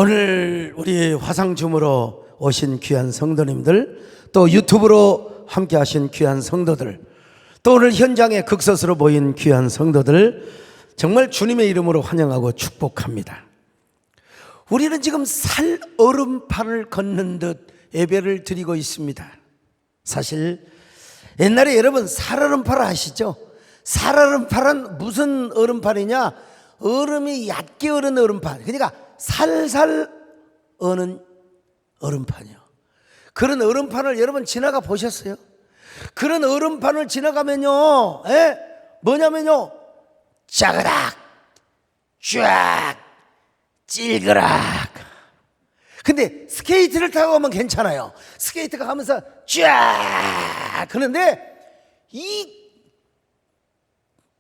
오늘 우리 화상줌으로 오신 귀한 성도님들, 또 유튜브로 함께 하신 귀한 성도들, 또 오늘 현장에 극소수로 모인 귀한 성도들, 정말 주님의 이름으로 환영하고 축복합니다. 우리는 지금 살 얼음판을 걷는 듯 예배를 드리고 있습니다. 사실 옛날에 여러분 살얼음판 아시죠? 살얼음판은 무슨 얼음판이냐? 얼음이 얕게 얼은 얼음판, 그러니까 살살 어는 얼음판이요. 그런 얼음판을 여러분 지나가 보셨어요? 그런 얼음판을 지나가면요, 뭐냐면요, 짜그락, 쫙, 찔그락. 근데 스케이트를 타고 가면 괜찮아요. 스케이트가 가면서 쫙 그런데 이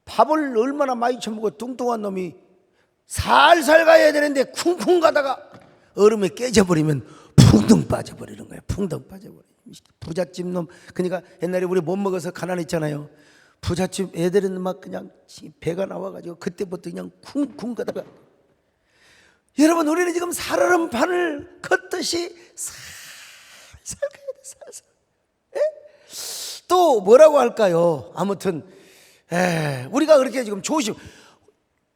밥을 얼마나 많이 처먹고 뚱뚱한 놈이 살살 가야 되는데 쿵쿵 가다가 얼음에 깨져버리면 붕덩 빠져버리는 거예요. 붕덩 빠져버려요. 부잣집 놈. 그러니까 옛날에 우리 못 먹어서 가난했잖아요. 부잣집 애들은 막 그냥 배가 나와가지고 그때부터 그냥 쿵쿵 가다가, 여러분 우리는 지금 살얼음판을 걷듯이 살살 가야 돼. 살살. 또 뭐라고 할까요? 아무튼 우리가 그렇게 지금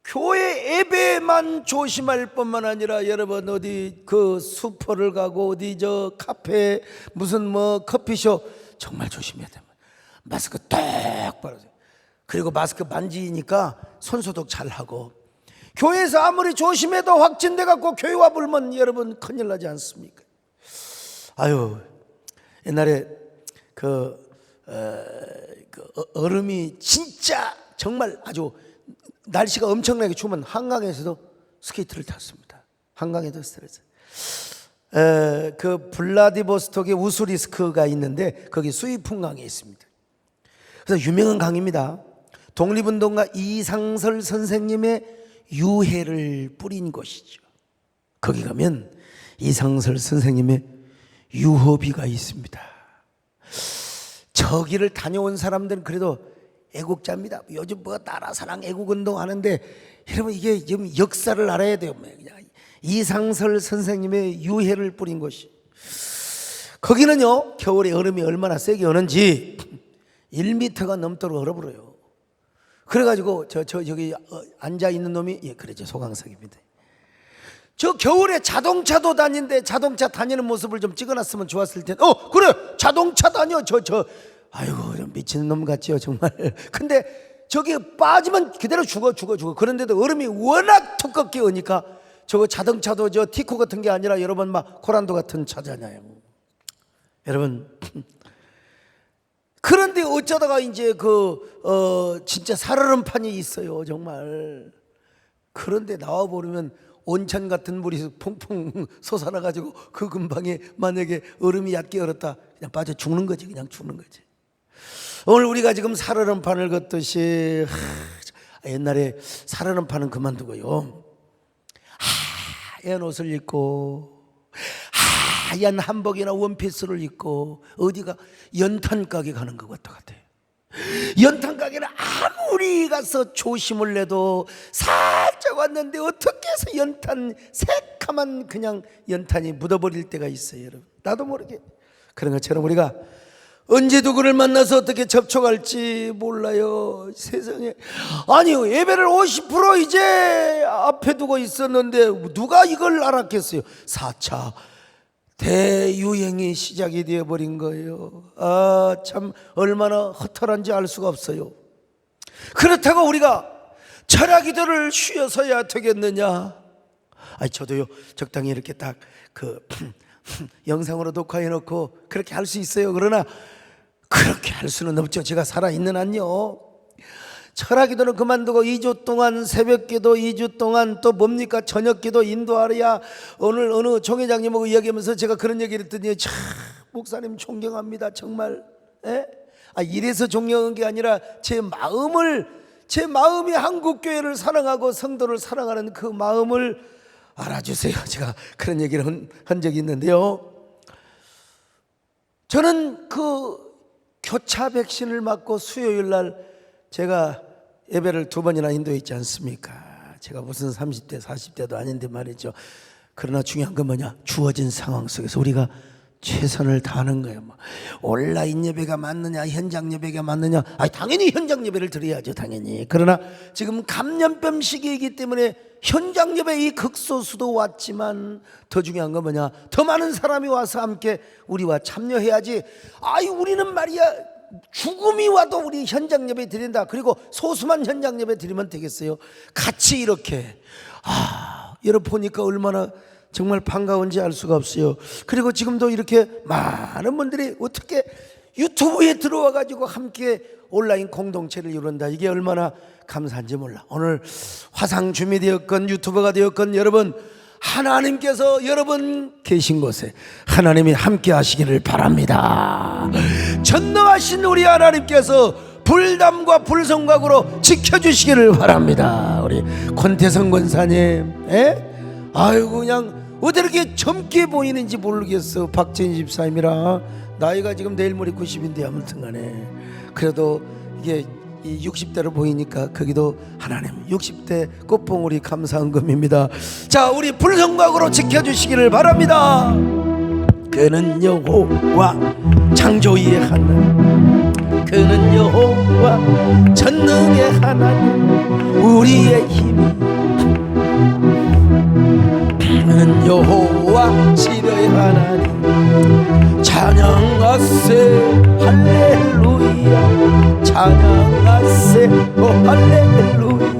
교회 예배만 조심할 뿐만 아니라 여러분 어디 그 슈퍼를 가고 어디 저 카페 무슨 뭐 커피숍 정말 조심해야 됩니다. 마스크 똑바로, 그리고 마스크 만지니까 손소독 잘 하고, 교회에서 아무리 조심해도 확진돼 갖고 교회 와 불면 여러분 큰일 나지 않습니까? 아유, 옛날에 얼음이 진짜 정말 아주 날씨가 엄청나게 추우면 한강에서도 스케이트를 탔습니다. 한강에도 스트레스. 그 블라디보스톡에 우수리스크가 있는데 거기 수이풍강에 있습니다. 그래서 유명한 강입니다. 독립운동가 이상설 선생님의 유해를 뿌린 곳이죠. 거기 가면 이상설 선생님의 유허비가 있습니다. 저기를 다녀온 사람들은 그래도 애국자입니다. 요즘 뭐 나라사랑 애국운동 하는데 여러분 이게 지금 역사를 알아야 돼요. 그냥 이상설 선생님의 유해를 뿌린 곳이, 거기는요 겨울에 얼음이 얼마나 세게 오는지 1m가 넘도록 얼어버려요. 그래가지고 저기 앉아있는 놈이, 그러죠, 소강석입니다. 저 겨울에 자동차도 다니는데 자동차 다니는 모습을 좀 찍어놨으면 좋았을 텐데. 그래, 자동차 다녀. 아이고 좀 미치는 놈 같지요 정말. 근데 저기 빠지면 그대로 죽어. 그런데도 얼음이 워낙 두껍게 오니까 저거 자동차도 저 티코 같은 게 아니라 여러분 막 코란도 같은 차잖아요 여러분. 그런데 어쩌다가 이제 진짜 살얼음판이 있어요 정말. 그런데 나와버리면 온천 같은 물이 퐁퐁 솟아나가지고 그 근방에 만약에 얼음이 얕게 얼었다, 그냥 빠져 죽는 거지. 그냥 죽는 거지. 오늘 우리가 지금 살얼음판을 걷듯이, 옛날에 살얼음판은 그만두고요, 하얀 옷을 입고 하얀 한복이나 원피스를 입고 어디가 연탄 가게 가는 것 같아요. 연탄 가게는 아무리 가서 조심을 해도 살짝 왔는데 어떻게 해서 연탄, 새카만 그냥 연탄이 묻어버릴 때가 있어요 여러분. 나도 모르게. 그런 것처럼 우리가 언제 누구를 만나서 어떻게 접촉할지 몰라요 세상에. 아니요, 예배를 50% 이제 앞에 두고 있었는데 누가 이걸 알았겠어요. 4차 대유행이 시작이 되어버린 거예요. 참 얼마나 허탈한지 알 수가 없어요. 그렇다고 우리가 철야기도를 쉬어서야 되겠느냐? 저도요 적당히 이렇게 딱 영상으로 녹화해놓고 그렇게 할 수 있어요. 그러나 그렇게 할 수는 없죠. 제가 살아있는 한요. 철야기도는 그만두고 2주 동안 새벽기도, 2주 동안 또 뭡니까, 저녁기도 인도하랴. 오늘 어느 총회장님하고 이야기하면서 제가 그런 얘기를 했더니, 참 목사님 존경합니다 정말. 이래서 존경한 게 아니라 제 마음이 한국교회를 사랑하고 성도를 사랑하는 그 마음을 알아주세요. 제가 그런 얘기를 한 적이 있는데요, 저는 교차 백신을 맞고 수요일 날 제가 예배를 2번이나 인도했지 않습니까? 제가 무슨 30대 40대도 아닌데 말이죠. 그러나 중요한 건 뭐냐? 주어진 상황 속에서 우리가 최선을 다하는 거예요. 뭐 온라인 예배가 맞느냐, 현장 예배가 맞느냐? 당연히 현장 예배를 드려야죠, 당연히. 그러나 지금 감염병 시기이기 때문에 현장 예배 이 극소수도 왔지만 더 중요한 건 뭐냐? 더 많은 사람이 와서 함께 우리와 참여해야지. 우리는 말이야 죽음이 와도 우리 현장 예배 드린다. 그리고 소수만 현장 예배 드리면 되겠어요? 같이 이렇게 여러분 보니까 얼마나 정말 반가운지 알 수가 없어요. 그리고 지금도 이렇게 많은 분들이 어떻게 유튜브에 들어와 가지고 함께 온라인 공동체를 이룬다. 이게 얼마나 감사한지 몰라. 오늘 화상 줌이 되었건 유튜버가 되었건 여러분, 하나님께서 여러분 계신 곳에 하나님이 함께 하시기를 바랍니다. 전능하신 우리 하나님께서 불담과 불성각으로 지켜주시기를 바랍니다. 우리 권태성 권사님, 그냥 어떻게 이렇게 젊게 보이는지 모르겠어. 박재인 집사님이라 나이가 지금 내일 모레 90인데 아무튼 간에 그래도 이게 60대로 보이니까 거기도 하나님 60대 꽃봉오리 감사한 금입니다. 자, 우리 불성각으로 지켜주시기를 바랍니다. 그는 여호와 창조의 하나님, 그는 여호와 전능의 하나님, 우리의 힘이, 그는 여호와 치료의 하나님. 찬양하세 할렐루야, 찬양하세 할렐루야.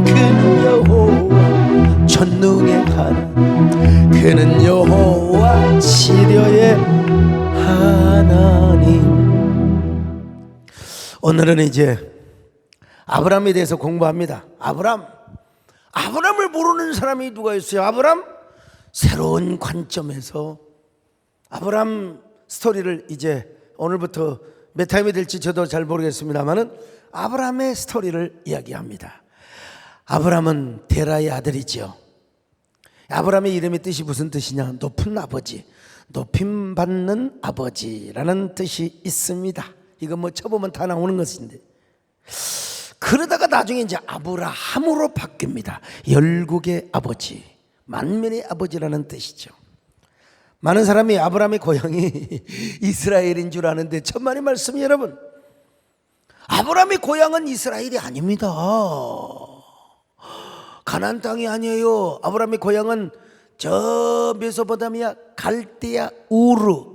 그는 여호와 전능의 하나님, 그는 여호와 치료의 하나님. 오늘은 이제 아브라함에 대해서 공부합니다. 아브라함을 모르는 사람이 누가 있어요? 아브라함 새로운 관점에서 아브라함 스토리를 이제 오늘부터 몇 타임이 될지 저도 잘 모르겠습니다만은 아브라함의 스토리를 이야기합니다. 아브라함은 데라의 아들이지요. 아브라함의 이름의 뜻이 무슨 뜻이냐? 높은 아버지, 높임받는 아버지라는 뜻이 있습니다. 이거 뭐 쳐보면 다 나오는 것인데, 그러다가 나중에 이제 아브라함으로 바뀝니다. 열국의 아버지, 만민의 아버지라는 뜻이죠. 많은 사람이 아브라함의 고향이 이스라엘인 줄 아는데 천만의 말씀, 여러분, 아브라함의 고향은 이스라엘이 아닙니다. 가나안 땅이 아니에요. 아브라함의 고향은 저 메소포타미아 갈대아 우르.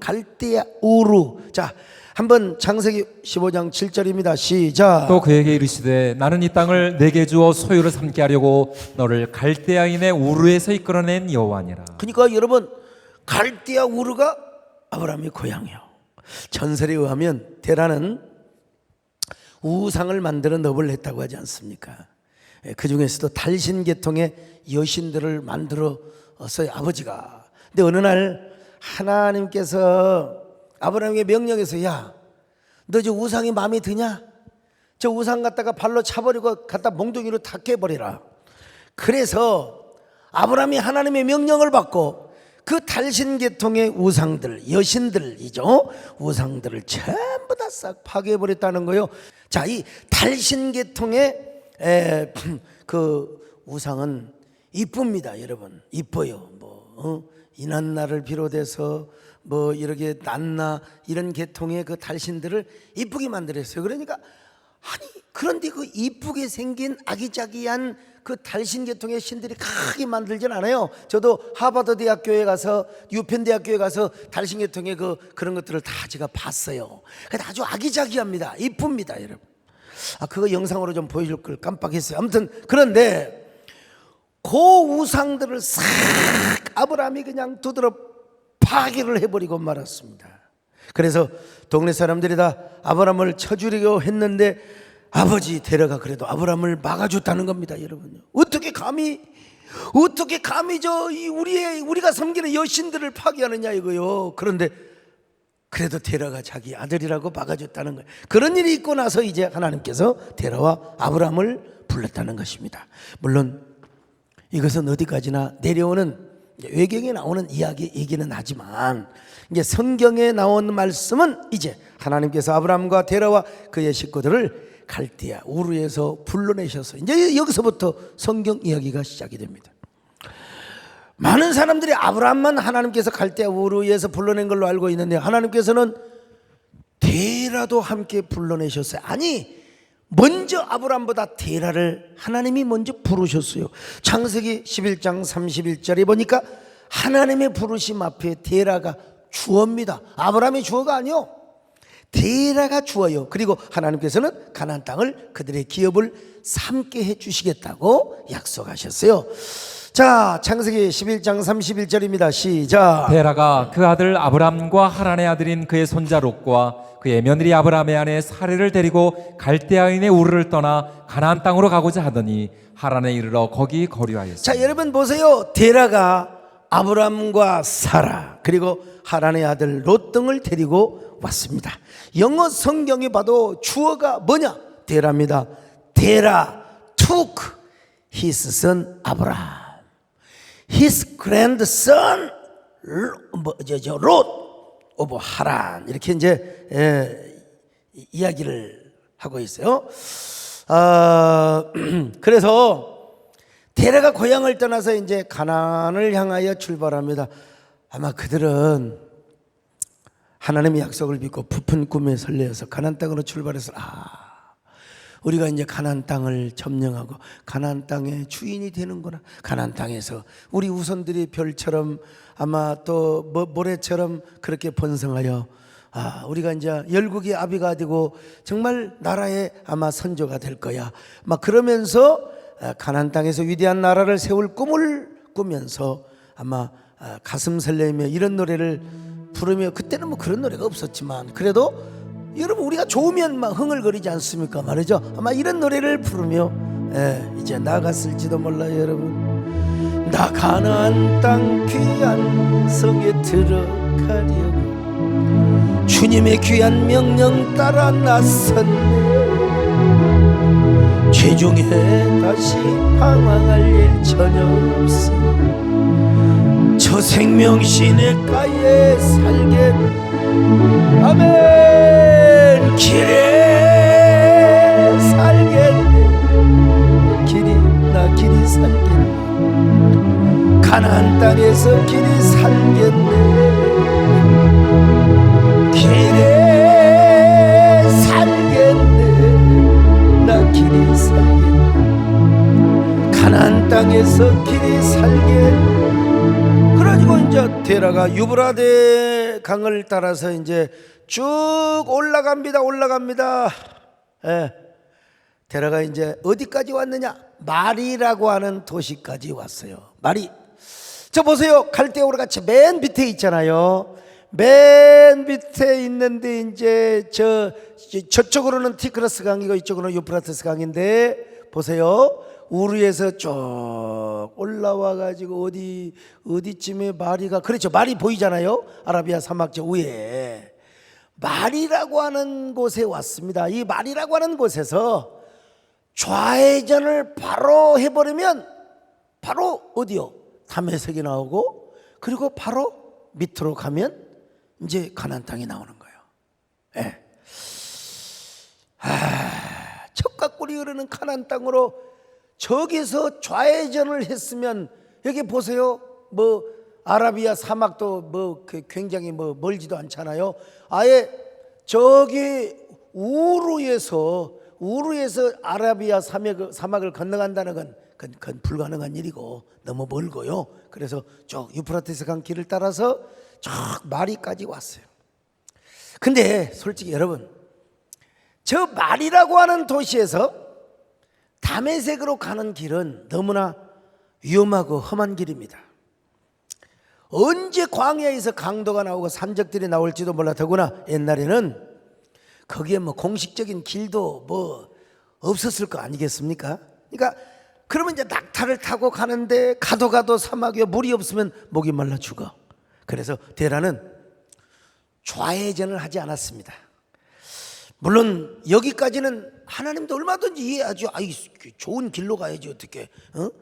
자, 한번 창세기 15장 7절입니다. 시작. 또 그에게 이르시되 나는 이 땅을 내게 주어 소유를 삼게 하려고 너를 갈대아인의 우르에서 이끌어낸 여호와니라. 그러니까 여러분, 갈대아 우르가 아브라함의 고향이요. 전설에 의하면 데라는 우상을 만들어 넙을 했다고 하지 않습니까? 그 중에서도 달신 계통의 여신들을 만들어서요, 아버지가. 근데 어느 날 하나님께서 아브라함에게 명령해서, 야, 너 저 우상이 마음에 드냐? 저 우상 갖다가 발로 차버리고 갖다 몽둥이로 다 깨버리라. 그래서 아브라함이 하나님의 명령을 받고 그 달신 계통의 우상들, 여신들이죠, 우상들을 전부 다 싹 파괴해버렸다는 거예요. 자, 이 달신 계통의 그 우상은 이쁩니다, 여러분. 이뻐요. 이난나를 비롯해서 이렇게 난나 이런 계통의 그 달신들을 이쁘게 만들었어요. 그러니까 그런데 그 이쁘게 생긴 아기자기한 그 달신 계통의 신들이 크게 만들진 않아요. 저도 하버드 대학교에 가서, 유펜 대학교에 가서 달신 계통의 그런 것들을 다 제가 봤어요. 아주 아기자기합니다. 이쁩니다, 여러분. 그거 영상으로 좀 보여줄 걸 깜빡했어요. 아무튼 그런데 그 우상들을 싹 아브라함이 그냥 두드러 파괴를 해버리고 말았습니다. 그래서 동네 사람들이 다 아브라함을 쳐주려고 했는데 아버지 데라가 그래도 아브라함을 막아줬다는 겁니다, 여러분요. 어떻게 감히 우리가 섬기는 여신들을 파괴하느냐 이거요. 그런데 그래도 데라가 자기 아들이라고 막아줬다는 거예요. 그런 일이 있고 나서 이제 하나님께서 데라와 아브라함을 불렀다는 것입니다. 물론 이것은 어디까지나 내려오는 외경에 나오는 얘기는 하지만, 이제 성경에 나온 말씀은 이제 하나님께서 아브라함과 데라와 그의 식구들을 갈대아 우르에서 불러내셔서 이제 여기서부터 성경 이야기가 시작이 됩니다. 많은 사람들이 아브라함만 하나님께서 갈대아 우르에서 불러낸 걸로 알고 있는데 하나님께서는 데라도 함께 불러내셨어요. 아니, 먼저 아브라함보다 데라를 하나님이 먼저 부르셨어요. 창세기 11장 31절에 보니까 하나님의 부르심 앞에 데라가 주어입니다. 아브라함이 주어가 아니요, 데라가 주어요. 그리고 하나님께서는 가나안 땅을 그들의 기업을 삼게 해주시겠다고 약속하셨어요. 자, 창세기 11장 31절입니다. 시작. 데라가 그 아들 아브람과 하란의 아들인 그의 손자 롯과 그의 며느리 아브람의 아내 사레를 데리고 갈대아인의 우르를 떠나 가나안 땅으로 가고자 하더니 하란에 이르러 거기 거류하였습니다. 자, 여러분 보세요. 데라가 아브람과 사라 그리고 하란의 아들 롯 등을 데리고 왔습니다. 영어 성경에 봐도 주어가 뭐냐? 데라입니다. 데라 took his son 아브람, his grandson 롯 오브 하란, 이렇게 이제 이야기를 하고 있어요. 그래서 데라가 고향을 떠나서 이제 가나안을 향하여 출발합니다. 아마 그들은 하나님의 약속을 믿고 부푼 꿈에 설레어서 가나안 땅으로 출발해서 우리가 이제 가나안 땅을 점령하고 가나안 땅의 주인이 되는구나. 가나안 땅에서 우리 후손들이 별처럼 아마 또 모래처럼 그렇게 번성하여 우리가 이제 열국의 아비가 되고 정말 나라의 아마 선조가 될 거야. 막 그러면서 가나안 땅에서 위대한 나라를 세울 꿈을 꾸면서 아마 가슴 설레며 이런 노래를 부르며, 그때는 뭐 그런 노래가 없었지만 그래도 여러분 우리가 좋으면 막 흥얼거리지 않습니까 말이죠. 아마 이런 노래를 부르며 이제 나갔을지도 몰라요. 여러분, 나 가나안 땅 귀한 성에 들어가려고 주님의 귀한 명령 따라 나섰네. 최종에 다시 방황할 일 전혀 없어. 저 생명시내가에 살게. 아멘. 길에 살겠네. 길이 살겠네. 가나안 땅에서 길이 살겠네. 길에 살겠네. 나 길이 살겠네. 가나안 땅에서 길이 살겠네. 그래가지고 이제 데라가 유브라데 강을 따라서 이제 쭉 올라갑니다. 데라가 이제 어디까지 왔느냐? 마리라고 하는 도시까지 왔어요. 마리. 저 보세요. 갈대아우르 같이 맨 밑에 있잖아요. 맨 밑에 있는데 이제 저쪽으로는 티그라스 강이고 이쪽으로는 유프라테스 강인데 보세요. 우르에서 쭉 올라와 가지고 어디쯤에 마리가, 그렇죠, 마리 보이잖아요. 아라비아 사막 저 위에 마리라고 하는 곳에 왔습니다. 이 마리라고 하는 곳에서 좌회전을 바로 해버리면 바로 어디요? 다메섹이 나오고, 그리고 바로 밑으로 가면 이제 가나안 땅이 나오는 거예요. 젖과 꿀이 흐르는 가나안 땅으로 저기서 좌회전을 했으면, 여기 보세요. 뭐 아라비아 사막도 뭐 굉장히 뭐 멀지도 않잖아요. 아예 저기 우르에서 아라비아 사막을 건너간다는 건 그건 불가능한 일이고 너무 멀고요. 그래서 쭉 유프라테스 강 길을 따라서 쭉 마리까지 왔어요. 근데 솔직히 여러분, 저 마리라고 하는 도시에서 다메섹으로 가는 길은 너무나 위험하고 험한 길입니다. 언제 광야에서 강도가 나오고 산적들이 나올지도 몰라. 더구나 옛날에는 거기에 뭐 공식적인 길도 뭐 없었을 거 아니겠습니까? 그러니까 그러면 이제 낙타를 타고 가는데 가도 사막에 물이 없으면 목이 말라 죽어. 그래서 데라는 좌회전을 하지 않았습니다. 물론 여기까지는 하나님도 얼마든지 이해하죠. 좋은 길로 가야지 어떻게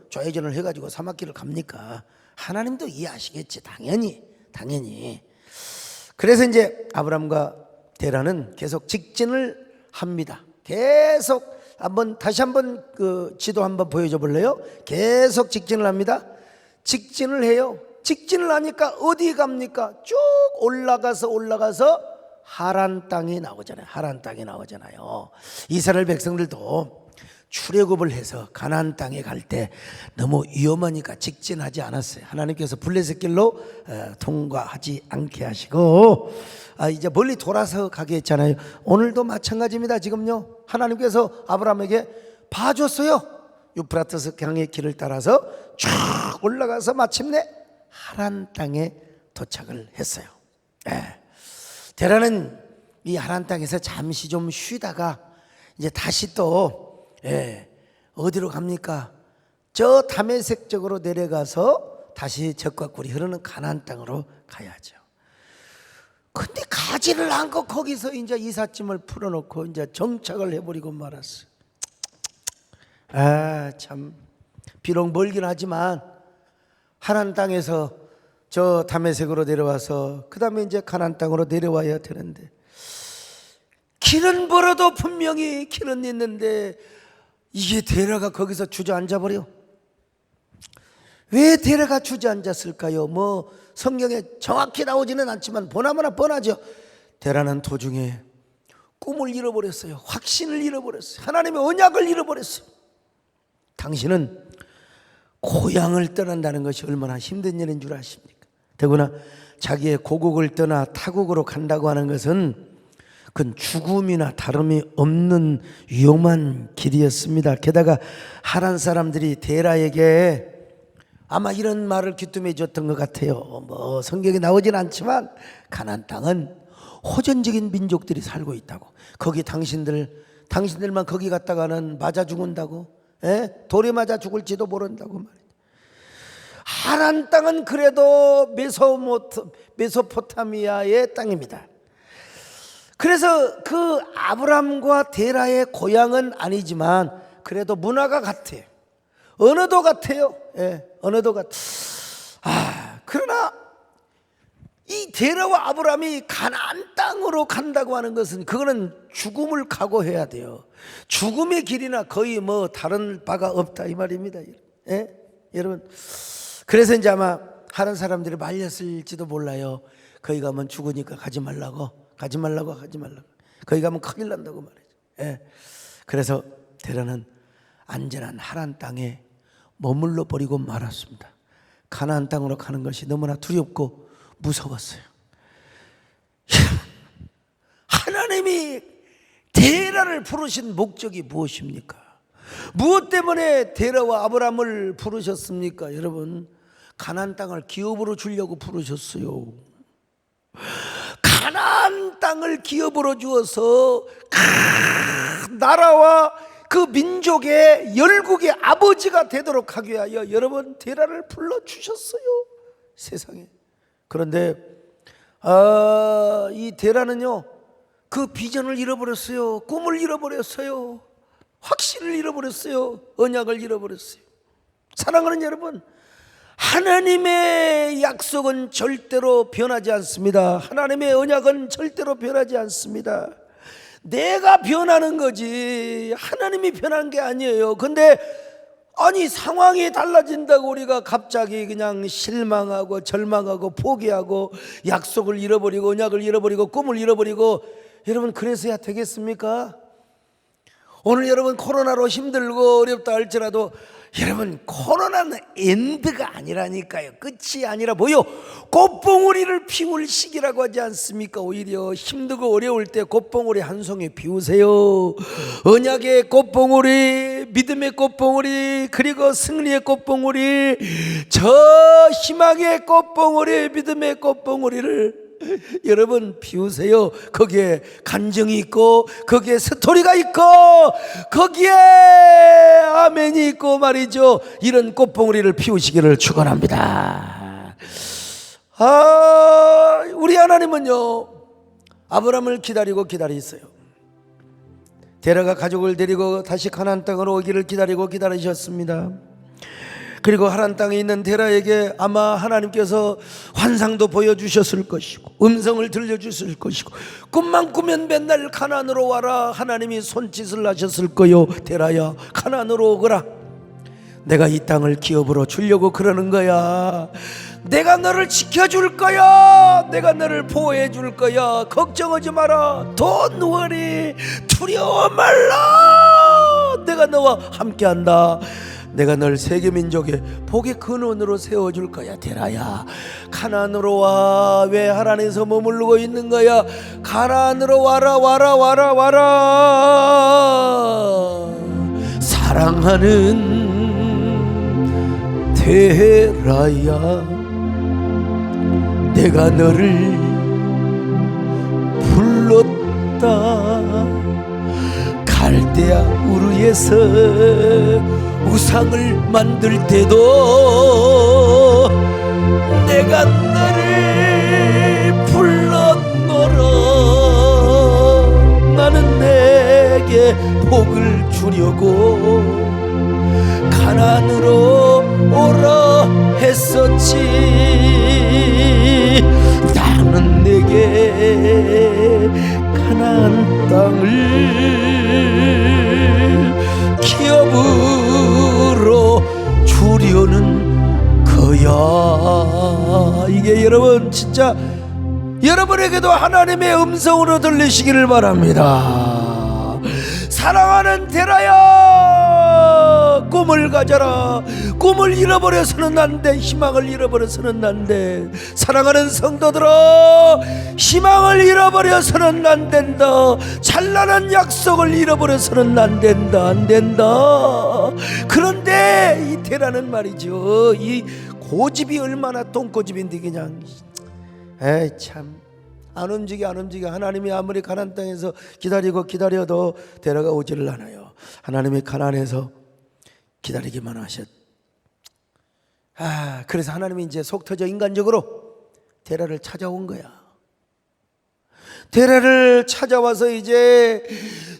좌회전을 해가지고 사막길을 갑니까? 하나님도 이해하시겠지. 당연히. 그래서 이제 아브람과 데라는 계속 직진을 합니다. 다시 한번 그 지도 한번 보여줘 볼래요? 계속 직진을 합니다. 직진을 해요. 직진을 하니까 어디 갑니까? 쭉 올라가서 하란 땅이 나오잖아요. 하란 땅이 나오잖아요. 이스라엘 백성들도 출애굽을 해서 가나안 땅에 갈 때 너무 위험하니까 직진하지 않았어요. 하나님께서 블레셋 길로 통과하지 않게 하시고 이제 멀리 돌아서 가게 했잖아요. 오늘도 마찬가지입니다. 지금요, 하나님께서 아브라함에게 봐줬어요. 유프라테스 강의 길을 따라서 쭉 올라가서 마침내 하란 땅에 도착을 했어요. 데라는 이 하란 땅에서 잠시 좀 쉬다가 이제 다시 또 어디로 갑니까? 저 다메섹 쪽으로 내려가서 다시 적과 꿀이 흐르는 가나안 땅으로 가야죠. 근데 가지를 않고 거기서 이제 이삿짐을 풀어놓고 이제 정착을 해버리고 말았어요. 참 비록 멀긴 하지만 하란 땅에서 저 다메섹으로 내려와서 그 다음에 이제 가나안 땅으로 내려와야 되는데 길은 멀어도 분명히 길은 있는데 이게 데라가 거기서 주저앉아 버려. 왜 데라가 주저앉았을까요? 뭐 성경에 정확히 나오지는 않지만 보나마나 뻔하죠. 데라는 도중에 꿈을 잃어버렸어요. 확신을 잃어버렸어요. 하나님의 언약을 잃어버렸어요. 당신은 고향을 떠난다는 것이 얼마나 힘든 일인 줄 아십니까? 더구나 자기의 고국을 떠나 타국으로 간다고 하는 것은 그건 죽음이나 다름이 없는 위험한 길이었습니다. 게다가 하란 사람들이 데라에게 아마 이런 말을 귀뜸해 줬던 것 같아요. 뭐 성경에 나오진 않지만 가나안 땅은 호전적인 민족들이 살고 있다고. 거기 당신들만 거기 갔다가는 맞아 죽는다고. 돌에 맞아 죽을지도 모른다고 말이에요. 하란 땅은 그래도 메소포타미아의 땅입니다. 그래서 그 아브람과 데라의 고향은 아니지만 그래도 문화가 같아요. 언어도 같아요. 언어도 같아. 그러나 이 데라와 아브람이 가나안 땅으로 간다고 하는 것은 그거는 죽음을 각오해야 돼요. 죽음의 길이나 거의 뭐 다른 바가 없다 이 말입니다. 여러분, 그래서 이제 아마 하는 사람들이 말렸을지도 몰라요. 거기 가면 죽으니까 가지 말라고. 거기 가면 큰일 난다고 말이죠. 그래서 데라는 안전한 하란 땅에 머물러 버리고 말았습니다. 가나안 땅으로 가는 것이 너무나 두렵고 무서웠어요. 하나님이 데라를 부르신 목적이 무엇입니까? 무엇 때문에 데라와 아브람을 부르셨습니까? 여러분, 가나안 땅을 기업으로 주려고 부르셨어요. 가나안 땅을 기업으로 주어서 나라와 그 민족의 열국의 아버지가 되도록 하기 위하여 여러분 데라를 불러주셨어요. 세상에. 그런데 이 데라는요 그 비전을 잃어버렸어요. 꿈을 잃어버렸어요. 확신을 잃어버렸어요. 언약을 잃어버렸어요. 사랑하는 여러분, 하나님의 약속은 절대로 변하지 않습니다. 하나님의 언약은 절대로 변하지 않습니다. 내가 변하는 거지 하나님이 변한 게 아니에요. 근데 아니 상황이 달라진다고 우리가 갑자기 그냥 실망하고 절망하고 포기하고 약속을 잃어버리고 언약을 잃어버리고 꿈을 잃어버리고, 여러분 그래서야 되겠습니까? 오늘 여러분 코로나로 힘들고 어렵다 할지라도 여러분 코로나는 엔드가 아니라니까요. 끝이 아니라 뭐요? 꽃봉오리를 피울 시기라고 하지 않습니까? 오히려 힘들고 어려울 때 꽃봉오리 한 송이 피우세요. 언약의 꽃봉오리, 믿음의 꽃봉오리, 그리고 승리의 꽃봉오리, 저 희망의 꽃봉오리, 믿음의 꽃봉오리를 여러분 피우세요. 거기에 감정이 있고 거기에 스토리가 있고 거기에 아멘이 있고 말이죠. 이런 꽃봉오리를 피우시기를 축원합니다. 우리 하나님은요 아브라함을 기다리고 기다리셨어요. 데라가 가족을 데리고 다시 가나안 땅으로 오기를 기다리고 기다리셨습니다. 그리고 하란 땅에 있는 데라에게 아마 하나님께서 환상도 보여주셨을 것이고 음성을 들려주실 것이고 꿈만 꾸면 맨날 가나안으로 와라 하나님이 손짓을 하셨을 거요. 데라야 가나안으로 오거라. 내가 이 땅을 기업으로 주려고 그러는 거야. 내가 너를 지켜줄 거야. 내가 너를 보호해 줄 거야. 걱정하지 마라. Don't worry. 두려워 말라. 내가 너와 함께한다. 내가 널 세계 민족의 복의 근원으로 세워줄 거야. 데라야, 가나안으로 와. 왜 하란에서 머무르고 있는 거야? 가나안으로 와라, 와라, 와라, 와라. 사랑하는 데라야, 내가 너를 불렀다. 갈대아 우르에서 우상을 만들 때도 내가 너를 불렀노라. 나는 내게 복을 주려고 가나안으로 오라 했었지. 나는 내게 가나안 땅을 기업으로 주려는 거야. 이게 여러분 진짜 여러분에게도 하나님의 음성으로 들리시기를 바랍니다. 사랑하는 데라야, 꿈을 가져라. 꿈을 잃어버려서는 안 돼. 희망을 잃어버려서는 안 돼. 사랑하는 성도들아, 희망을 잃어버려서는 안 된다. 찬란한 약속을 잃어버려서는 안 된다. 안 된다. 그런데 이 데라는 말이죠, 이 고집이 얼마나 똥고집인데 그냥 에이 참 안 움직여 안 움직여. 하나님이 아무리 가나안 땅에서 기다려도 데라가 오지를 않아요. 하나님이 가나안에서 기다리기만 하셨. 그래서 하나님이 이제 속 터져 인간적으로 데라를 찾아온 거야. 데라를 찾아와서 이제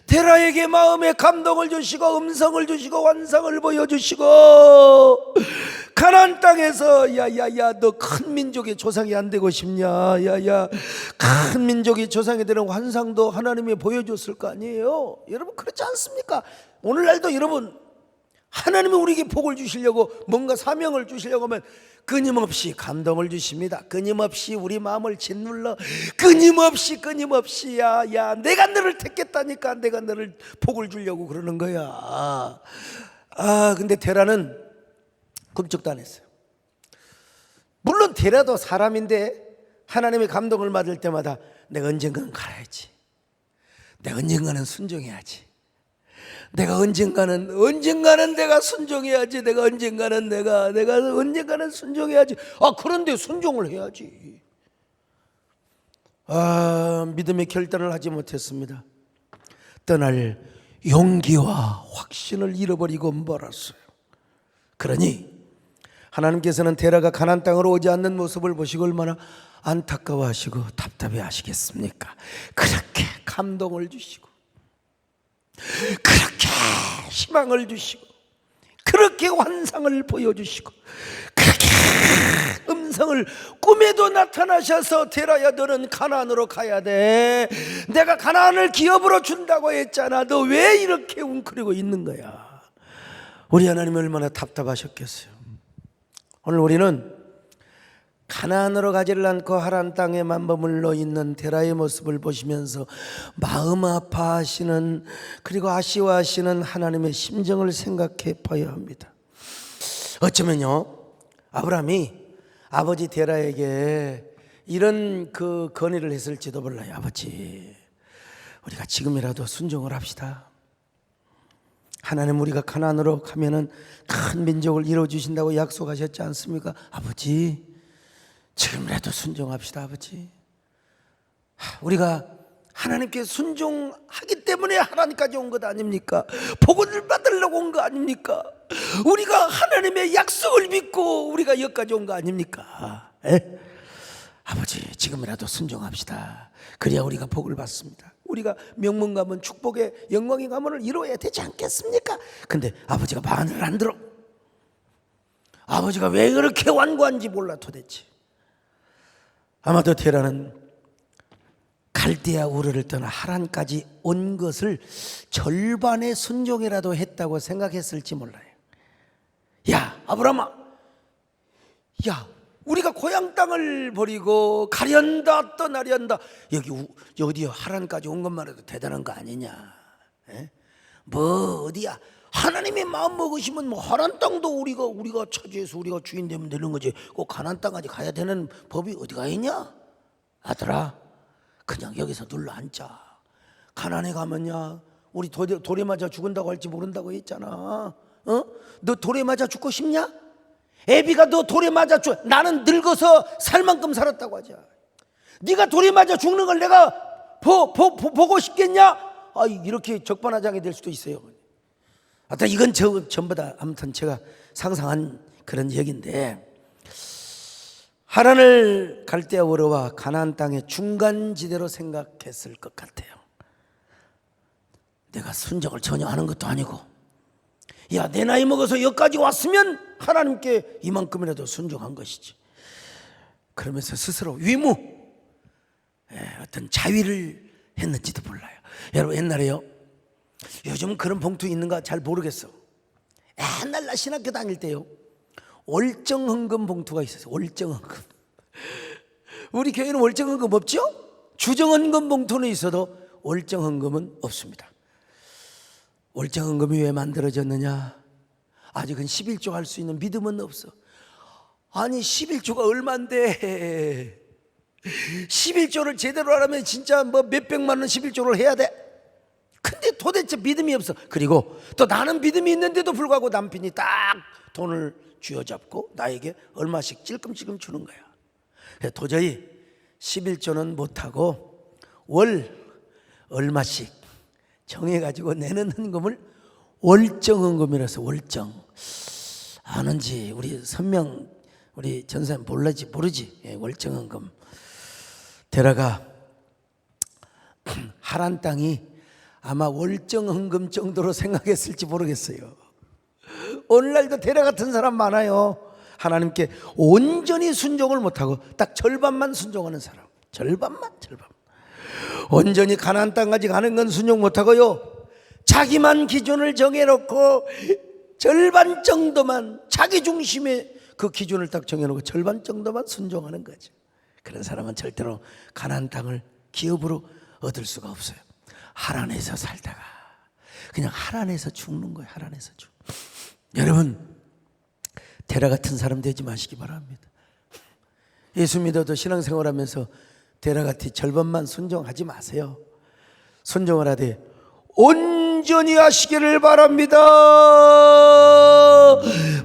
데라에게 마음의 감동을 주시고 음성을 주시고 환상을 보여주시고, 가나안 땅에서 야야야, 너 큰 민족의 조상이 안 되고 싶냐? 야야, 큰 민족의 조상이 되는 환상도 하나님이 보여줬을 거 아니에요? 여러분 그렇지 않습니까? 오늘날도 여러분 하나님이 우리에게 복을 주시려고, 뭔가 사명을 주시려고 하면 끊임없이 감동을 주십니다. 끊임없이 우리 마음을 짓눌러 끊임없이 야 내가 너를 택했다니까, 내가 너를 복을 주려고 그러는 거야. 근데 데라는 꿈쩍도 안 했어요. 물론 데라도 사람인데 하나님의 감동을 받을 때마다 내가 언젠가는 갈아야지, 내가 언젠가는 순종해야지, 내가 언젠가는 내가 순종해야지, 내가 언젠가는 순종해야지. 그런데 순종을 해야지. 믿음의 결단을 하지 못했습니다. 떠날 용기와 확신을 잃어버리고 말았어요. 그러니 하나님께서는 데라가 가나안 땅으로 오지 않는 모습을 보시고 얼마나 안타까워하시고 답답해 하시겠습니까? 그렇게 감동을 주시고, 그렇게 희망을 주시고, 그렇게 환상을 보여주시고, 그렇게 음성을 꿈에도 나타나셔서 데라야, 너는 가나안으로 가야 돼. 내가 가나안을 기업으로 준다고 했잖아. 너 왜 이렇게 웅크리고 있는 거야? 우리 하나님이 얼마나 답답하셨겠어요. 오늘 우리는 가나안으로 가지를 않고 하란 땅에만 머물러 있는 데라의 모습을 보시면서 마음 아파하시는, 그리고 아쉬워하시는 하나님의 심정을 생각해 봐야 합니다. 어쩌면요, 아브라함이 아버지 데라에게 이런 그 건의를 했을지도 몰라요. 아버지, 우리가 지금이라도 순종을 합시다. 하나님, 우리가 가나안으로 가면은 큰 민족을 이루어주신다고 약속하셨지 않습니까? 아버지, 지금이라도 순종합시다. 아버지, 우리가 하나님께 순종하기 때문에 하나님까지 온 것 아닙니까? 복을 받으려고 온 거 아닙니까? 우리가 하나님의 약속을 믿고 우리가 여기까지 온 거 아닙니까? 아버지, 지금이라도 순종합시다. 그래야 우리가 복을 받습니다. 우리가 명문 가문, 축복의 영광의 가문을 이루어야 되지 않겠습니까? 근데 아버지가 말을 안 들어. 아버지가 왜 그렇게 완고한지 몰라 도대체. 아마도 데라는 갈대아 우르를 떠나 하란까지 온 것을 절반의 순종이라도 했다고 생각했을지 몰라요. 야 아브라함아, 야 우리가 고향 땅을 버리고 가련다 떠나련다, 여기 어디요 하란까지 온 것만 해도 대단한 거 아니냐? 에? 뭐 어디야? 하나님이 마음 먹으시면 뭐 하란 땅도 우리가 차지해서 우리가 주인 되면 되는 거지. 꼭 가나안 땅까지 가야 되는 법이 어디가 있냐? 아들아, 그냥 여기서 눌러 앉자. 가나안에 가면야 우리 돌에 맞아 죽은다고 할지 모른다고 했잖아. 너 돌에 맞아 죽고 싶냐? 애비가 너 돌에 맞아 죽. 나는 늙어서 살 만큼 살았다고 하자. 네가 돌에 맞아 죽는 걸 내가 보고 싶겠냐? 아, 이렇게 적반하장이 될 수도 있어요. 하여튼 이건 전부 다 아무튼 제가 상상한 그런 얘기인데, 하란을 갈대아우르와 가나안 땅의 중간지대로 생각했을 것 같아요. 내가 순종을 전혀 하는 것도 아니고, 야 내 나이 먹어서 여기까지 왔으면 하나님께 이만큼이라도 순종한 것이지. 그러면서 스스로 위무, 어떤 자위를 했는지도 몰라요. 여러분 옛날에요, 요즘 그런 봉투 있는가 잘 모르겠어. 옛날 나 신학교 다닐 때요, 월정헌금 봉투가 있었어요. 월정헌금. 우리 교회는 월정헌금 없죠? 주정헌금 봉투는 있어도 월정헌금은 없습니다. 월정헌금이 왜 만들어졌느냐? 아직은 11조 할 수 있는 믿음은 없어. 아니 11조가 얼만데 11조를 제대로 하려면 진짜 뭐 몇백만 원 11조를 해야 돼. 근데 도대체 믿음이 없어. 그리고 또 나는 믿음이 있는데도 불구하고 남편이 딱 돈을 쥐어잡고 나에게 얼마씩 찔끔찔끔 주는 거야. 도저히 11조는 못하고 월 얼마씩 정해가지고 내는 헌금을 월정헌금이라서, 월정 아는지 우리 선명 우리 전사님 모르지? 월정헌금. 데라가 하란 땅이 아마 월정헌금 정도로 생각했을지 모르겠어요. 오늘날도 데라 같은 사람 많아요. 하나님께 온전히 순종을 못하고 딱 절반만 순종하는 사람. 절반. 온전히 가나안 땅까지 가는 건 순종 못하고요, 자기만 기준을 정해놓고 절반 정도만, 자기 중심의 그 기준을 딱 정해놓고 절반 정도만 순종하는 거죠. 그런 사람은 절대로 가나안 땅을 기업으로 얻을 수가 없어요. 하란에서 살다가 그냥 하란에서 죽는 거예요. 하란에서 죽. 여러분 데라 같은 사람 되지 마시기 바랍니다. 예수 믿어도 신앙생활하면서 데라 같이 절반만 순종하지 마세요. 순종을 하되 온전히 하시기를 바랍니다.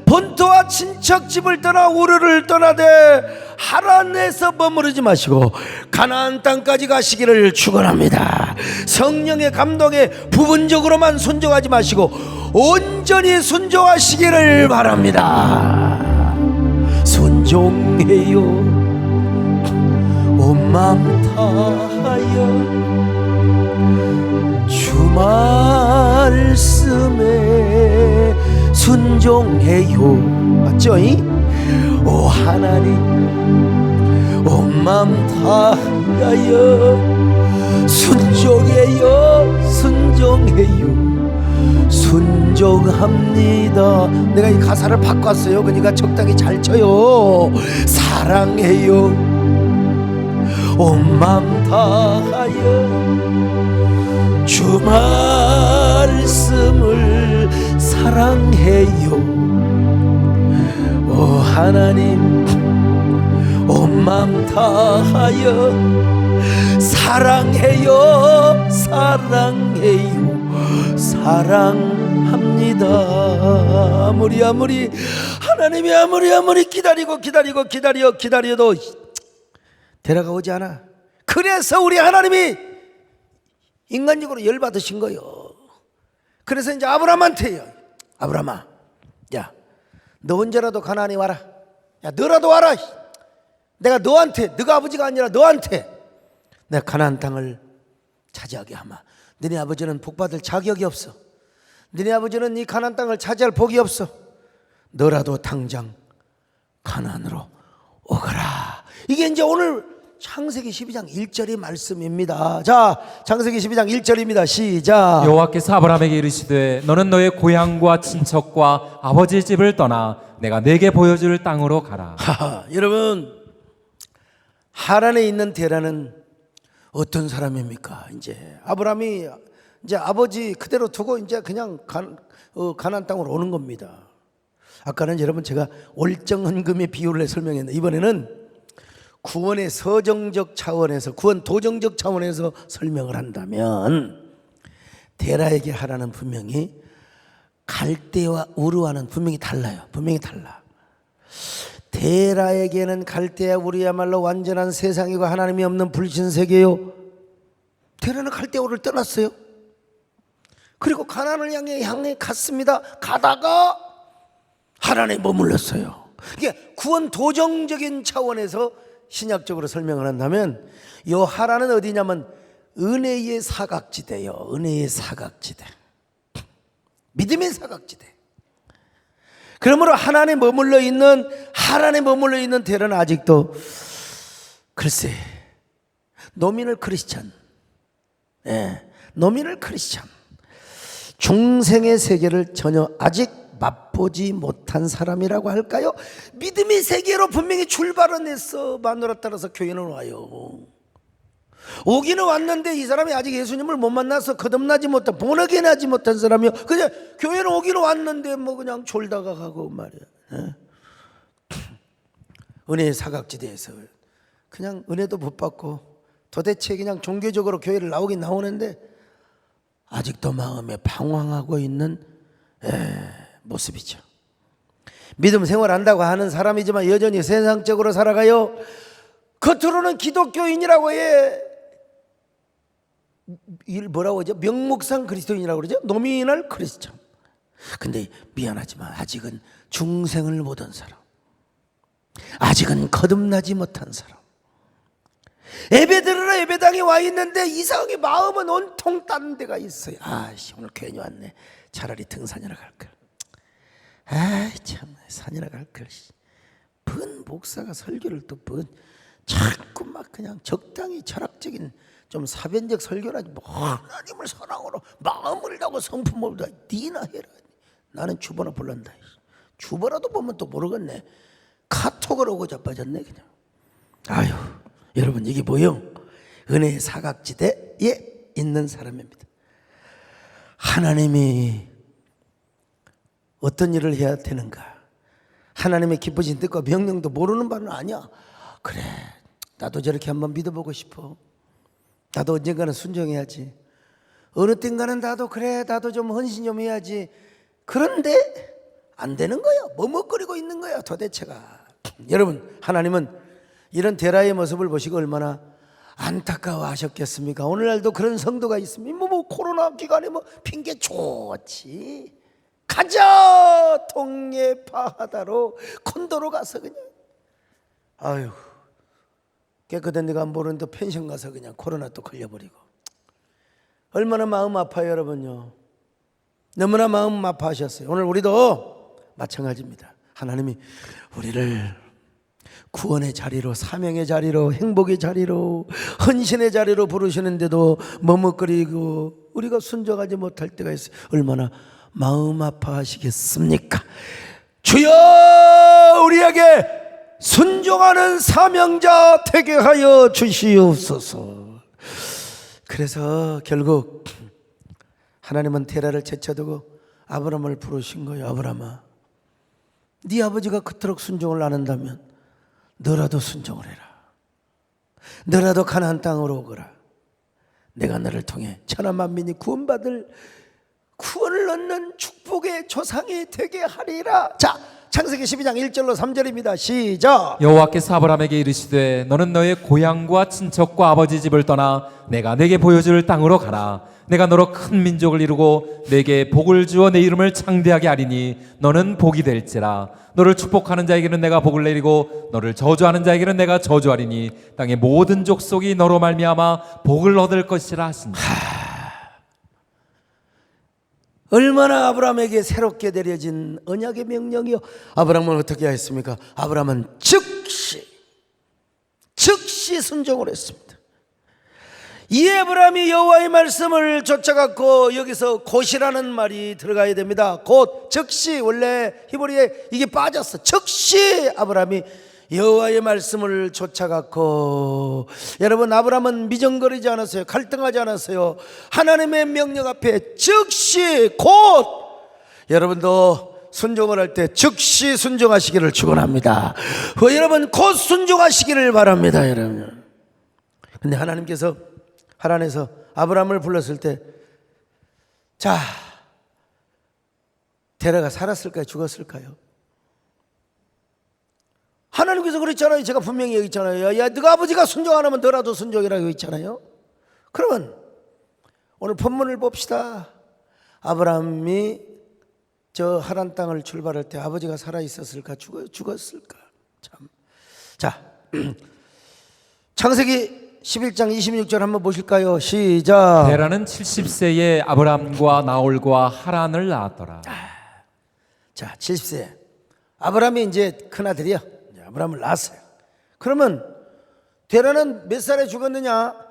본토와 친척집을 떠나 우르를 떠나되 하란에서 머무르지 마시고 가나안 땅까지 가시기를 축원합니다. 성령의 감동에 부분적으로만 순종하지 마시고 온전히 순종하시기를 바랍니다. 순종해요. 온 마음 다하여 주 말씀에 순종해요. 맞죠? 오 하나님, 온 마음 다하여 순종해요. 순종합니다. 내가 이 가사를 바꿨어요. 그러니까 적당히 잘 쳐요. 사랑해요. 온 마음 다하여 주 말씀을 사랑해요. 오 하나님, 온 마음 다하여 사랑해요. 사랑합니다. 아무리 하나님이 아무리 기다려도 데려가 오지 않아. 그래서 우리 하나님이 인간적으로 열받으신 거요. 그래서 이제 아브라함한테요, 아브라함아, 야 너 언제라도 가나안에 와라. 야 너라도 와라. 내가 너한테, 너가 아버지가 아니라 너한테 내가 가나안 땅을 차지하게 하마. 너네 아버지는 복받을 자격이 없어. 너네 아버지는 이 가나안 땅을 차지할 복이 없어. 너라도 당장 가나안으로 오거라. 이게 이제 오늘 창세기 12장 1절의 말씀입니다. 자, 창세기 12장 1절입니다. 시작. 여호와께서 아브라함에게 이르시되 너는 너의 고향과 친척과 아버지의 집을 떠나 내가 내게 보여줄 땅으로 가라. 여러분, 하란에 있는 데라는 어떤 사람입니까? 이제 아브라함이 이제 아버지 그대로 두고 이제 그냥 가나안 땅으로 오는 겁니다. 아까는 여러분 제가 월정헌금의 비유를 설명했는데 이번에는 구원의 서정적 차원에서, 구원 도정적 차원에서 설명을 한다면 데라에게 하라는 분명히 갈대와 우르와는 분명히 달라요. 분명히 달라. 데라에게는 갈대와 우르야말로 완전한 세상이고 하나님이 없는 불신세계요. 데라는 갈대와 우르를 떠났어요. 그리고 가나안을 향해 갔습니다. 가다가 하란에 머물렀어요. 이게 구원 도정적인 차원에서 신약적으로 설명을 한다면 이 하란은 어디냐면 은혜의 사각지대요. 은혜의 사각지대, 믿음의 사각지대. 그러므로 하란에 머물러 있는 데라는 아직도 글쎄 노미널 크리스찬, 노미널 크리스찬, 중생의 세계를 전혀 아직 맛보지 못한 사람이라고 할까요? 믿음의 세계로 분명히 출발은 했어. 마누라 따라서 교회는 와요. 오기는 왔는데 이 사람이 아직 예수님을 못 만나서 거듭나지 못한, 본어게인 하지 못한 사람이요. 그냥 교회는 오기는 왔는데 뭐 그냥 졸다가 가고 말이야. 은혜의 사각지대에서 그냥 은혜도 못 받고 도대체 그냥 종교적으로 교회를 나오긴 나오는데 아직도 마음에 방황하고 있는 모습이죠. 믿음 생활한다고 하는 사람이지만 여전히 세상적으로 살아가요. 겉으로는 기독교인이라고 해. 뭐라고 하죠? 명목상 그리스도인이라고 그러죠? 노미널 크리스천. 근데 미안하지만 아직은 중생을 못 온 사람, 아직은 거듭나지 못한 사람, 예배드리러 예배당에 와 있는데 이상하게 마음은 온통 딴 데가 있어요. 아씨, 오늘 괜히 왔네. 차라리 등산이나 갈걸. 아이 참, 산이나 갈걸. 번 목사가 설교를 또 자꾸 막 그냥 적당히 철학적인 좀 사변적 설교를 하지. 뭐 하나님을 사랑으로 마음을 다하고 성품을 다해 니나 해라. 나는 주보나 불란다. 주보라도 보면 또 모르겠네. 카톡을 오고 자빠졌네 그냥. 아유, 여러분 이게 뭐요? 은혜의 사각지대에 있는 사람입니다. 하나님이 어떤 일을 해야 되는가, 하나님의 기쁘신 뜻과 명령도 모르는 바는 아니야. 그래, 나도 저렇게 한번 믿어보고 싶어. 나도 언젠가는 순종해야지. 어느 땐가는 나도 좀 헌신 좀 해야지. 그런데 안 되는 거야. 머뭇거리고 있는 거야 도대체가. 여러분, 하나님은 이런 데라의 모습을 보시고 얼마나 안타까워하셨겠습니까? 오늘날도 그런 성도가 있습니다. 뭐 코로나 기간에 뭐 핑계 좋지. 가자 동해 바다로 콘도로 가서 그냥 아유 깨끗한 데가 안 보는데 펜션 가서 그냥 코로나 또 걸려버리고. 얼마나 마음 아파요 여러분요. 너무나 마음 아파하셨어요. 오늘 우리도 마찬가지입니다. 하나님이 우리를 구원의 자리로, 사명의 자리로, 행복의 자리로, 헌신의 자리로 부르시는데도 머뭇거리고 우리가 순종하지 못할 때가 있어요. 얼마나 마음 아파하시겠습니까? 주여 우리에게 순종하는 사명자 되게 하여 주시옵소서. 그래서 결국 하나님은 데라를 제쳐두고 아브라함을 부르신 거예요. 아브라함아, 네 아버지가 그토록 순종을 안 한다면 너라도 순종을 해라. 너라도 가나안 땅으로 오거라. 내가 너를 통해 천하 만민이 구원을 얻는 축복의 조상이 되게 하리라. 자, 창세기 12장 1절로 3절입니다. 시작. 여호와께서 아브라함에게 이르시되 너는 너의 고향과 친척과 아버지 집을 떠나 내가 내게 보여줄 땅으로 가라. 내가 너로 큰 민족을 이루고 내게 복을 주어 내 이름을 창대하게 하리니 너는 복이 될지라. 너를 축복하는 자에게는 내가 복을 내리고 너를 저주하는 자에게는 내가 저주하리니 땅의 모든 족속이 너로 말미암아 복을 얻을 것이라 하시니. 얼마나 아브라함에게 새롭게 내려진 언약의 명령이요. 아브라함은 어떻게 했습니까? 아브라함은 즉시 즉시 순종을 했습니다. 이 아브라함이 여호와의 말씀을 쫓아갔고, 여기서 곧이라는 말이 들어가야 됩니다. 곧, 즉시. 원래 히브리에 이게 빠졌어. 즉시 아브라함이 여호와의 말씀을 쫓아갔고, 여러분, 아브라함은 미정거리지 않았어요. 갈등하지 않았어요. 하나님의 명령 앞에 즉시 곧. 여러분도 순종을 할 때 즉시 순종하시기를 축원합니다. 여러분, 곧 순종하시기를 바랍니다, 여러분. 근데 하나님께서 하란에서 아브라함을 불렀을 때, 자, 데라가 살았을까요? 죽었을까요? 하나님께서 그랬잖아요. 제가 분명히 얘기했잖아요. 야, 너가 아버지가 순종 안 하면 너라도 순종이라고 했잖아요. 그러면 오늘 본문을 봅시다. 아브라함이 저 하란 땅을 출발할 때 아버지가 살아 있었을까? 죽었을까? 참. 자, 창세기 11장 26절 한번 보실까요? 시작. 데라는 70세에 아브람과 나홀과 하란을 낳았더라. 자, 70세. 아브라함이 이제 큰아들이야. 아브라함을 낳았어요. 그러면 데라는 몇 살에 죽었느냐?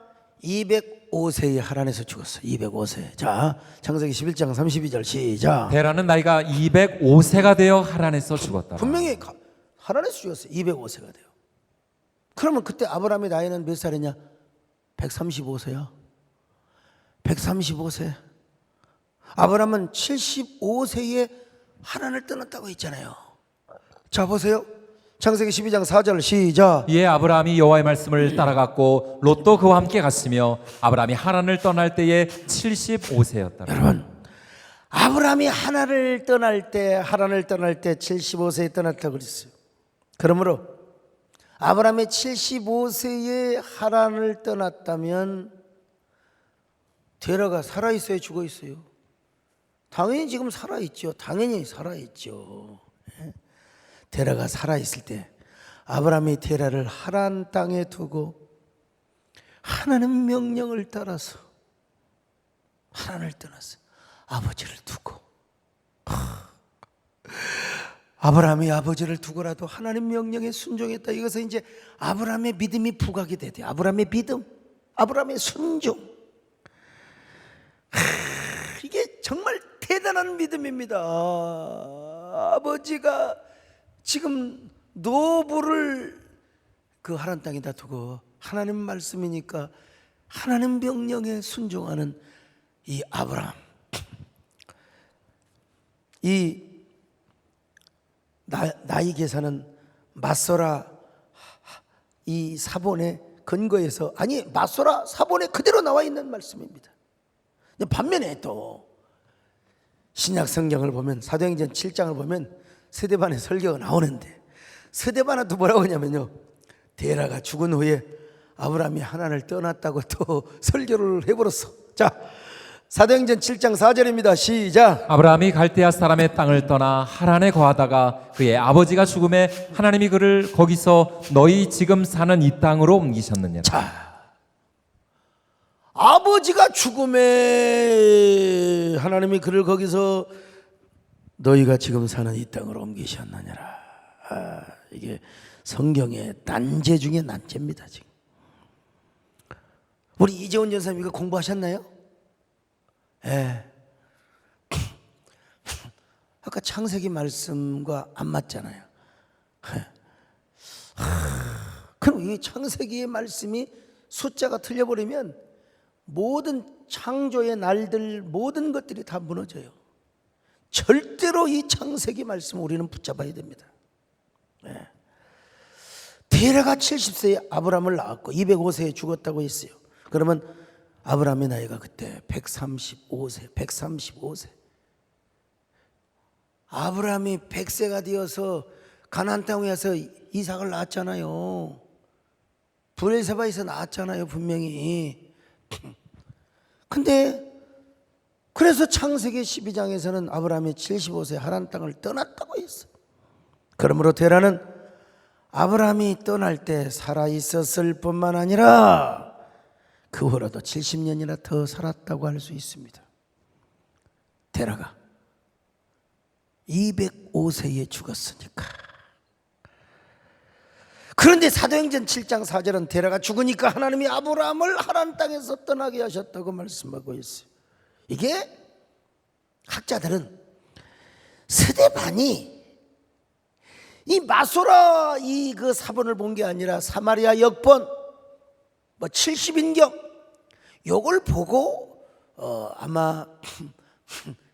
205세에 하란에서 죽었어. 205세. 자, 창세기 11장 32절 시작. 데라는 나이가 205세가 되어 하란에서 죽었더라. 분명히 하란에서 죽었어. 205세가 돼요. 그러면 그때 아브라함의 나이는 몇 살이냐? 135세야. 135세. 아브라함은 75세에 하란을 떠났다고 했잖아요. 자, 보세요. 창세기 12장 4절 시작. 이에 아브라함이 여호와의 말씀을 따라갔고 롯도 그와 함께 갔으며 아브라함이 하란을 떠날 때에 75세였더라. 여러분, 아브라함이 하란을 떠날 때 75세에 떠났다고 그랬어요. 그러므로 아브라함이 75세에 하란을 떠났다면 데라가 살아있어요, 죽어있어요? 당연히 지금 살아있죠. 당연히 살아있죠. 데라가 살아있을 때 아브라함이 데라를 하란 땅에 두고 하나님 명령을 따라서 하란을 떠났어요. 아버지를 두고. 아브라함이 아버지를 두고라도 하나님 명령에 순종했다. 이것은 이제 아브라함의 믿음이 부각이 되대. 아브라함의 믿음, 아브라함의 순종. 이게 정말 대단한 믿음입니다. 아버지가 지금 노부를 그 하란 땅에다 두고 하나님 말씀이니까 하나님 명령에 순종하는 이 아브라함. 이 나이 계산은 맞소라 이 사본의 근거에서, 아니, 맞소라 사본에 그대로 나와 있는 말씀입니다. 반면에 또 신약 성경을 보면, 사도행전 7장을 보면 스데반의 설교가 나오는데, 스데반은 또 뭐라고 하냐면요, 데라가 죽은 후에 아브라함이 하란을 떠났다고 또 설교를 해버렸어. 자, 사도행전 7장 4절입니다. 시작. 아브라함이 갈대아 사람의 땅을 떠나 하란에 거하다가 그의 아버지가 죽음에 하나님이 그를 거기서 너희 지금 사는 이 땅으로 옮기셨느니라. 자, 아버지가 죽음에 하나님이 그를 거기서 너희가 지금 사는 이 땅으로 옮기셨느니라. 이게 성경의 난제 중에 난제입니다. 지금 우리 이재훈 전사님 이거 공부하셨나요? 예. 아까 창세기 말씀과 안 맞잖아요. 그럼 이 창세기의 말씀이 숫자가 틀려버리면 모든 창조의 날들, 모든 것들이 다 무너져요. 절대로 이 창세기 말씀을 우리는 붙잡아야 됩니다. 예. 데라가 70세에 아브라함을 낳았고 205세에 죽었다고 했어요. 그러면 아브라함의 나이가 그때 135세. 아브라함이 100세가 되어서 가나안 땅에 와서 이삭을 낳았잖아요. 브엘세바에서 낳았잖아요, 분명히. 근데 그래서 창세기 12장에서는 아브라함이 75세 하란 땅을 떠났다고 했어요. 그러므로 데라는 아브라함이 떠날 때 살아있었을 뿐만 아니라 그 후로도 70년이나 더 살았다고 할 수 있습니다. 데라가 205세에 죽었으니까. 그런데 사도행전 7장 4절은 데라가 죽으니까 하나님이 아브라함을 하란 땅에서 떠나게 하셨다고 말씀하고 있어요. 이게 학자들은 스데반이 이 마소라 이 그 사본을 본 게 아니라 사마리아 역본 뭐 70인경 요걸 보고 아마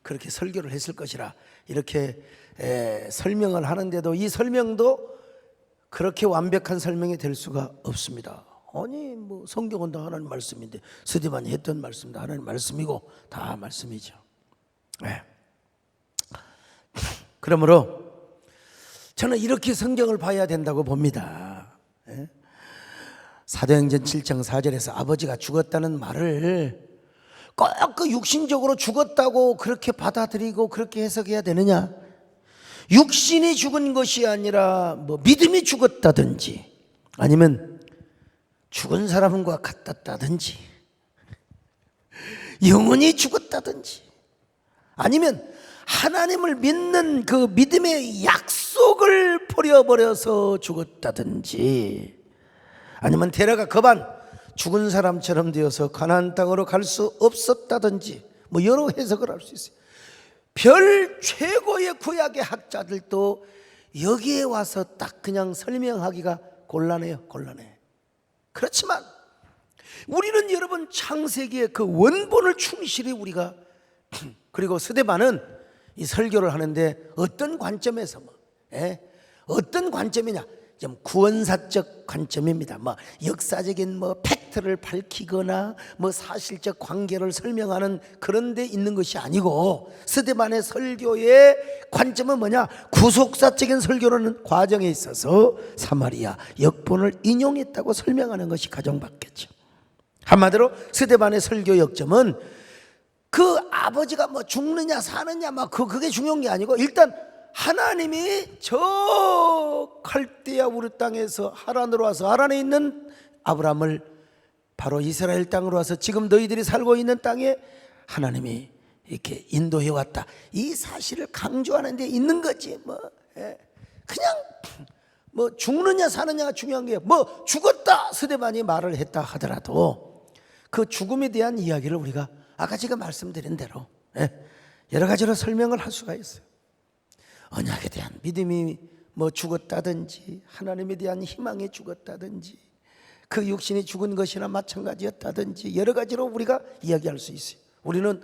그렇게 설교를 했을 것이라 이렇게 설명을 하는데도 이 설명도 그렇게 완벽한 설명이 될 수가 없습니다. 아니 뭐 성경은 다 하나님 말씀인데 스데반이 했던 말씀도 하나님 말씀이고 다 말씀이죠. 네. 그러므로 저는 이렇게 성경을 봐야 된다고 봅니다. 네. 사도행전 7장 4절에서 아버지가 죽었다는 말을 꼭 그 육신적으로 죽었다고 그렇게 받아들이고 그렇게 해석해야 되느냐? 육신이 죽은 것이 아니라 뭐 믿음이 죽었다든지 아니면 죽은 사람과 같았다든지 영혼이 죽었다든지 아니면 하나님을 믿는 그 믿음의 약속을 버려버려서 죽었다든지 아니면 데라가 거반 죽은 사람처럼 되어서 가나안 땅으로 갈 수 없었다든지 뭐 여러 해석을 할 수 있어요. 별 최고의 구약의 학자들도 여기에 와서 딱 그냥 설명하기가 곤란해요. 곤란해. 그렇지만 우리는 여러분 창세기의 그 원본을 충실히 우리가 그리고 스데반은 이 설교를 하는데 어떤 관점에서 어떤 관점이냐? 좀 구원사적 관점입니다. 뭐 역사적인 뭐 팩트를 밝히거나 뭐 사실적 관계를 설명하는 그런 데 있는 것이 아니고 스데반의 설교의 관점은 뭐냐? 구속사적인 설교라는 과정에 있어서 사마리아 역본을 인용했다고 설명하는 것이 가정받겠죠. 한마디로 스데반의 설교 역점은 그 아버지가 뭐 죽느냐 사느냐 막 그게 중요한 게 아니고 일단 하나님이 저 갈대아 우르 땅에서 하란으로 와서 하란에 있는 아브라함을 바로 이스라엘 땅으로 와서 지금 너희들이 살고 있는 땅에 하나님이 이렇게 인도해 왔다. 이 사실을 강조하는 데 있는 거지. 그냥 뭐 죽느냐 사느냐가 중요한 게 뭐 죽었다 스데반이 말을 했다 하더라도 그 죽음에 대한 이야기를 우리가 아까 제가 말씀드린 대로 여러 가지로 설명을 할 수가 있어요. 언약에 대한 믿음이 뭐 죽었다든지 하나님에 대한 희망이 죽었다든지 그 육신이 죽은 것이나 마찬가지였다든지 여러 가지로 우리가 이야기할 수 있어요. 우리는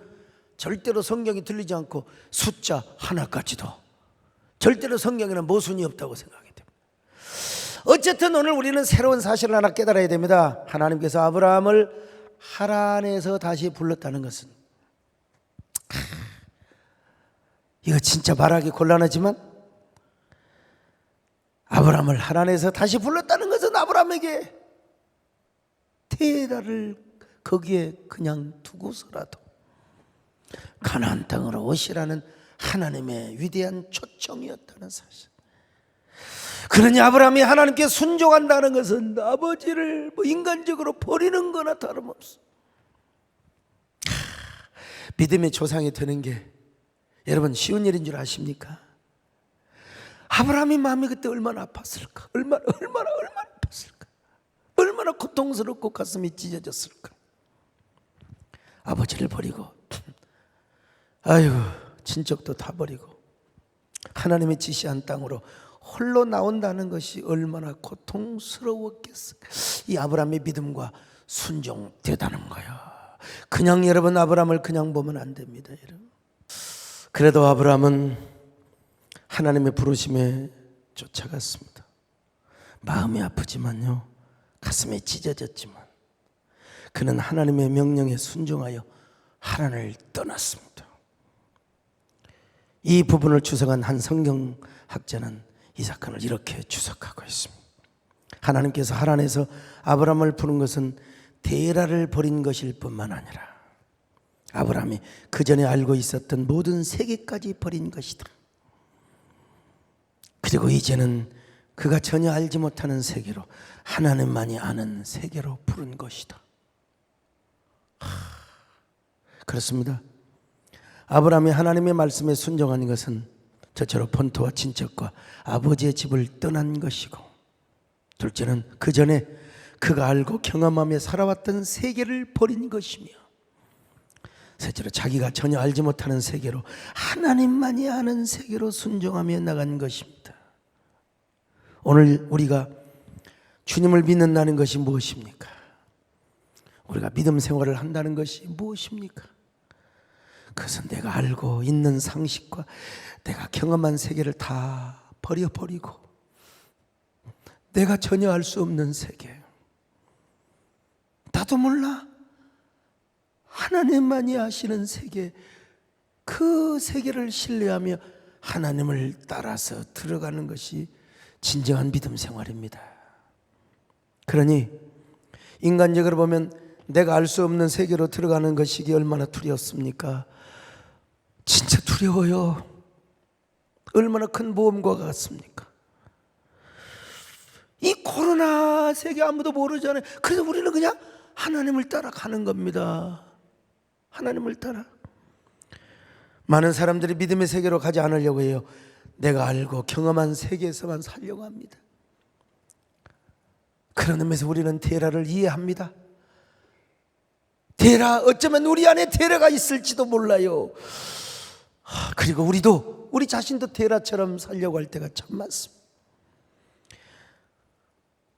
절대로 성경이 틀리지 않고 숫자 하나까지도 절대로 성경에는 모순이 없다고 생각이 됩니다. 어쨌든 오늘 우리는 새로운 사실을 하나 깨달아야 됩니다. 하나님께서 아브라함을 하란에서 다시 불렀다는 것은 이거 진짜 말하기 곤란하지만 아브라함을 하란에서 다시 불렀다는 것은 아브라함에게 테라를 거기에 그냥 두고서라도 가나안 땅으로 오시라는 하나님의 위대한 초청이었다는 사실. 그러니 아브라함이 하나님께 순종한다는 것은 아버지를 뭐 인간적으로 버리는 거나 다름없어. 믿음의 조상이 되는 게 여러분 쉬운 일인 줄 아십니까? 아브라함의 마음이 그때 얼마나 아팠을까? 얼마나 아팠을까? 얼마나 고통스럽고 가슴이 찢어졌을까? 아버지를 버리고 아이고 친척도 다 버리고 하나님의 지시한 땅으로 홀로 나온다는 것이 얼마나 고통스러웠겠을까? 이 아브라함의 믿음과 순종 대단한 거야. 그냥 여러분 아브라함을 그냥 보면 안 됩니다, 여러분. 그래도 아브라함은 하나님의 부르심에 쫓아갔습니다. 마음이 아프지만요, 가슴이 찢어졌지만 그는 하나님의 명령에 순종하여 하란을 떠났습니다. 이 부분을 추석한 한 성경학자는 이 사건을 이렇게 추석하고 있습니다. 하나님께서 하란에서 아브라함을 부른 것은 데라를 버린 것일 뿐만 아니라 아브라함이 그 전에 알고 있었던 모든 세계까지 버린 것이다. 그리고 이제는 그가 전혀 알지 못하는 세계로, 하나님만이 아는 세계로 부른 것이다. 그렇습니다. 아브라함이 하나님의 말씀에 순종한 것은 저처럼 본토와 친척과 아버지의 집을 떠난 것이고 둘째는 그 전에 그가 알고 경험하며 살아왔던 세계를 버린 것이며, 셋째로 자기가 전혀 알지 못하는 세계로, 하나님만이 아는 세계로 순종하며 나간 것입니다. 오늘 우리가 주님을 믿는다는 것이 무엇입니까? 우리가 믿음 생활을 한다는 것이 무엇입니까? 그것은 내가 알고 있는 상식과 내가 경험한 세계를 다 버려버리고 내가 전혀 알 수 없는 세계, 나도 몰라 하나님만이 아시는 세계, 그 세계를 신뢰하며 하나님을 따라서 들어가는 것이 진정한 믿음 생활입니다. 그러니 인간적으로 보면 내가 알 수 없는 세계로 들어가는 것이 얼마나 두렵습니까? 진짜 두려워요. 얼마나 큰 모험과 같습니까? 이 코로나 세계 아무도 모르잖아요. 그래서 우리는 그냥 하나님을 따라가는 겁니다. 하나님을 따라. 많은 사람들이 믿음의 세계로 가지 않으려고 해요. 내가 알고 경험한 세계에서만 살려고 합니다. 그런 의미에서 우리는 테라를 이해합니다. 테라, 어쩌면 우리 안에 테라가 있을지도 몰라요. 그리고 우리 자신도 테라처럼 살려고 할 때가 참 많습니다.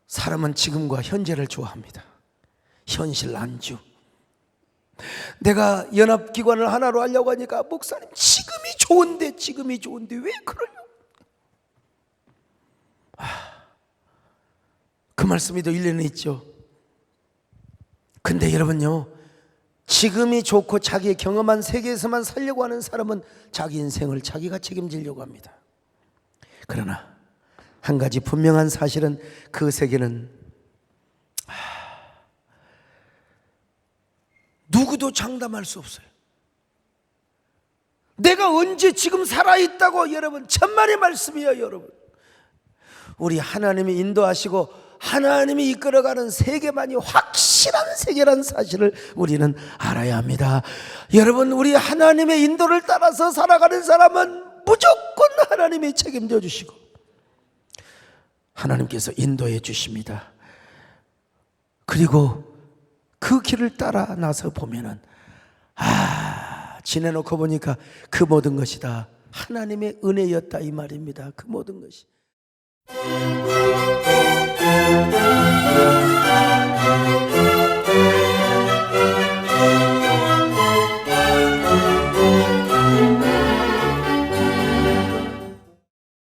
사람은 지금과 현재를 좋아합니다. 현실 안주. 내가 연합기관을 하나로 하려고 하니까 목사님 지금이 좋은데 왜 그러려고? 그 말씀이 또 일리는 있죠. 근데 여러분요, 지금이 좋고 자기의 경험한 세계에서만 살려고 하는 사람은 자기 인생을 자기가 책임지려고 합니다. 그러나 한 가지 분명한 사실은 그 세계는 누구도 장담할 수 없어요. 내가 언제 지금 살아있다고, 여러분 천만의 말씀이에요. 여러분, 우리 하나님이 인도하시고 하나님이 이끌어가는 세계만이 확실한 세계라는 사실을 우리는 알아야 합니다. 여러분, 우리 하나님의 인도를 따라서 살아가는 사람은 무조건 하나님이 책임져 주시고 하나님께서 인도해 주십니다. 그리고 그 길을 따라 나서 보면은 지내놓고 보니까 그 모든 것이 다 하나님의 은혜였다, 이 말입니다. 그 모든 것이.